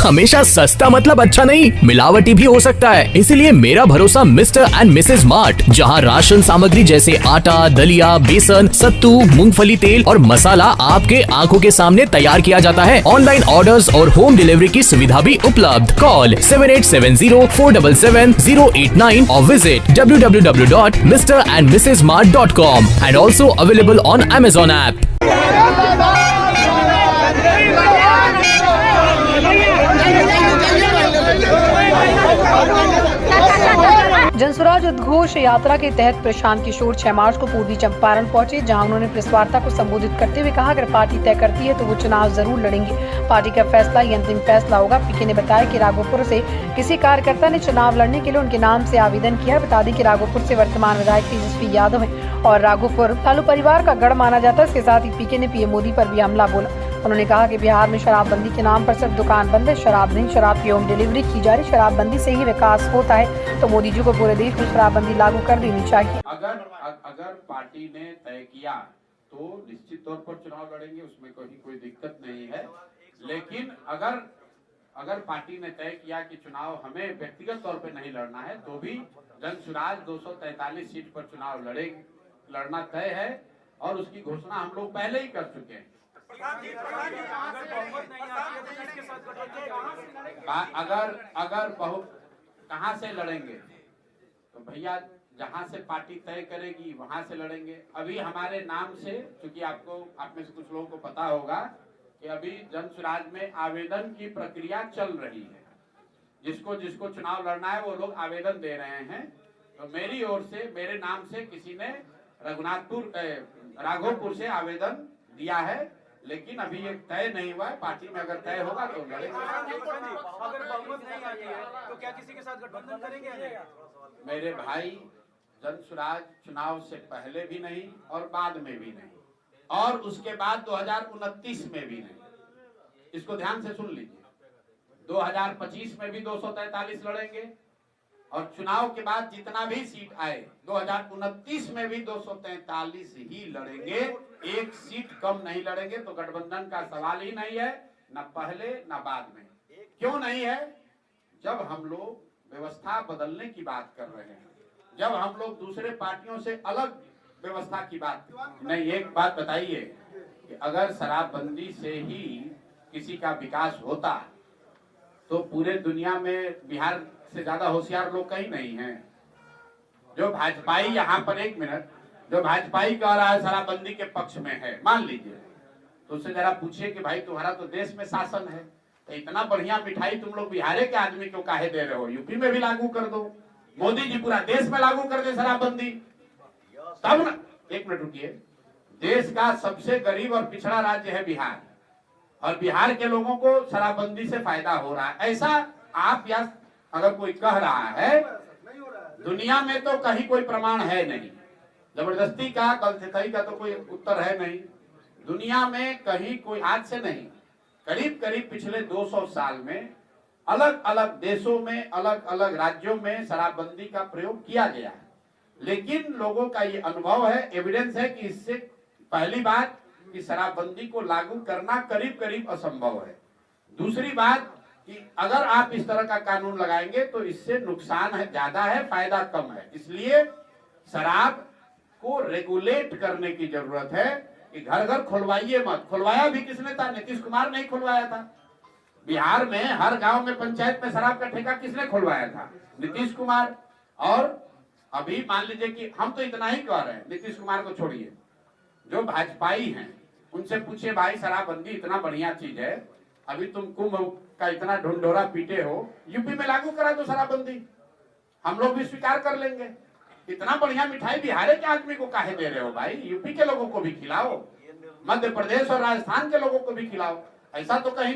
हमेशा सस्ता मतलब अच्छा नहीं, मिलावटी भी हो सकता है। इसीलिए मेरा भरोसा मिस्टर एंड मिसेज मार्ट, जहां राशन सामग्री जैसे आटा, दलिया, बेसन, सत्तू, मूंगफली तेल और मसाला आपके आंखों के सामने तैयार किया जाता है। ऑनलाइन ऑर्डर्स और होम डिलीवरी की सुविधा भी उपलब्ध। कॉल 7870477089 और visit www.mrandmrsmart.com and also available on Amazon app. Jan Suraaj उद्घोष यात्रा के तहत प्रशांत किशोर 6 मार्च को पूर्वी चंपारण पहुंचे, जहां उन्होंने प्रेस वार्ता को संबोधित करते हुए कहा, अगर पार्टी तय करती है तो वो चुनाव जरूर लड़ेंगे। पार्टी का फैसला ही अंतिम फैसला होगा। पीके ने बताया कि राघोपुर से किसी कार्यकर्ता ने चुनाव लड़ने के लिए उनके नाम से आवेदन किया। बता दें कि राघोपुर से वर्तमान विधायक तेजस्वी यादव है और राघोपुर लालू परिवार का गढ़ माना जाता है। इसके साथ ही पीके ने पीएम मोदी पर भी हमला बोला। उन्होंने कहा कि बिहार में शराबबंदी के नाम पर सिर्फ दुकान बंद है, शराब नहीं, शराब की होम डिलीवरी की जा रही। शराबबंदी से ही विकास होता है, तो मोदी जी को पूरे देश में शराबबंदी लागू कर देनी चाहिए। अगर पार्टी ने तय किया तो निश्चित तौर पर चुनाव लड़ेंगे, उसमें कोई दिक्कत नहीं है। लेकिन अगर पार्टी ने तय किया कि चुनाव हमें व्यक्तिगत तौर पर नहीं लड़ना है, तो भी जनसुराज 243 सीट पर चुनाव लड़ना तय है और उसकी घोषणा हम लोग पहले ही कर चुके हैं। अगर बहुत कहां से लड़ेंगे तो भैया जहां से पार्टी तय करेगी वहां से लड़ेंगे। अभी हमारे नाम से, क्योंकि आप में से कुछ लोगों को पता होगा कि अभी जनसुराज में आवेदन की प्रक्रिया चल रही है। जिसको चुनाव लड़ना है वो लोग आवेदन दे रहे हैं। तो मेरी ओर से, मेरे नाम से किसी ने राघोपुर से आवेदन दिया है, लेकिन अभी ये तय नहीं हुआ है। पार्टी में अगर तय होगा तो लड़ेंगे। अगर बहुमत नहीं आती है तो क्या किसी के साथ गठबंधन करेंगे? मेरे भाई, जनसुराज चुनाव से पहले भी नहीं और बाद में भी नहीं और उसके बाद 2029 में भी नहीं। इसको ध्यान से सुन लीजिए। 2025 में भी 243 लड़ेंगे और चुनाव के बाद जितना भी सीट आए 2029 में भी 243 ही लड़ेंगे। एक सीट कम नहीं लड़ेंगे। तो गठबंधन का सवाल ही नहीं है, न पहले न बाद में। क्यों नहीं है? जब हम लोग व्यवस्था बदलने की बात कर रहे हैं, जब हम लोग दूसरे पार्टियों से अलग व्यवस्था की बात नहीं। एक बात बताइए कि अगर शराबबंदी से ही किसी का विकास होता तो पूरे दुनिया में बिहार से ज्यादा होशियार लोग कहीं नहीं हैं। जो भाजपाई यहाँ पर, एक मिनट, जो भाजपाई कह रहा है शराबबंदी के पक्ष में है, मान लीजिए, तो उससे जरा पूछिए कि भाई तुम्हारा तो देश में शासन है, तो इतना बढ़िया मिठाई तुम लोग बिहार के आदमी को काहे दे रहे हो? यूपी में भी लागू कर दो, मोदी जी पूरा देश में लागू कर दे शराबबंदी, तब ना। एक मिनट रुकिए। देश का सबसे गरीब और पिछड़ा राज्य है बिहार, और बिहार के लोगों को शराबबंदी से फायदा हो रहा है। ऐसा आप या अगर कोई कह रहा है, दुनिया में तो कहीं कोई प्रमाण है नहीं। जबरदस्ती का, गलती का तो कोई उत्तर है नहीं। दुनिया में कहीं कोई, आज से नहीं, करीब करीब पिछले 200 साल में अलग अलग देशों में, अलग अलग राज्यों में शराबबंदी का प्रयोग किया गया है। लेकिन लोगों का ये अनुभव है, एविडेंस है कि इससे पहली बात कि शराबबंदी को लागू करना करीब करीब असंभव है। दूसरी बात कि अगर आप इस तरह का कानून लगाएंगे तो इससे नुकसान है ज्यादा है, फायदा कम है। इसलिए शराब को रेगुलेट करने की जरूरत है कि घर घर खुलवाइए मत। खुलवाया भी किसने था? नीतीश कुमार नहीं खुलवाया था। बिहार में हर गांव में, पंचायत में शराब का ठेका किसने खुलवाया था? नीतीश कुमार। और अभी मान लीजिए कि हम तो इतना ही कह रहे हैं, नीतीश कुमार को छोड़िए, जो भाजपाई हैं उनसे पूछिए, भाई शराबबंदी इतना बढ़िया चीज है, अभी तुम कुंभ का इतना ढुंढोरा पीटे हो, यूपी में लागू करा दो शराबबंदी, हम लोग भी स्वीकार कर लेंगे। इतना बढ़िया मिठाई बिहार के आदमी को काहे दे रहे हो भाई? यूपी के लोगों को भी खिलाओ, मध्य प्रदेश और राजस्थान के लोगों को भी खिलाओ। ऐसा तो कहीं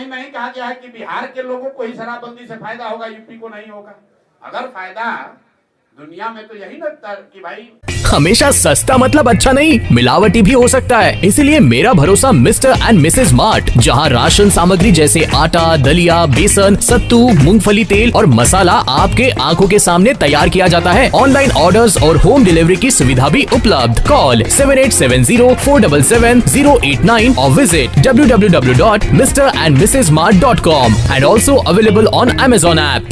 नहीं कहा गया है कि बिहार के लोगों को ही शराबबंदी से फायदा होगा, यूपी को नहीं होगा। अगर फायदा दुनिया में तो यही ना कि भाई हमेशा सस्ता मतलब अच्छा नहीं, मिलावटी भी हो सकता है। इसीलिए मेरा भरोसा मिस्टर एंड मिसेज मार्ट, जहां राशन सामग्री जैसे आटा, दलिया, बेसन, सत्तू, मूंगफली तेल और मसाला आपके आंखों के सामने तैयार किया जाता है। ऑनलाइन ऑर्डर्स और होम डिलीवरी की सुविधा भी उपलब्ध। कॉल 7870477089 और visit www.mrandmrsmart.com and also available on Amazon app।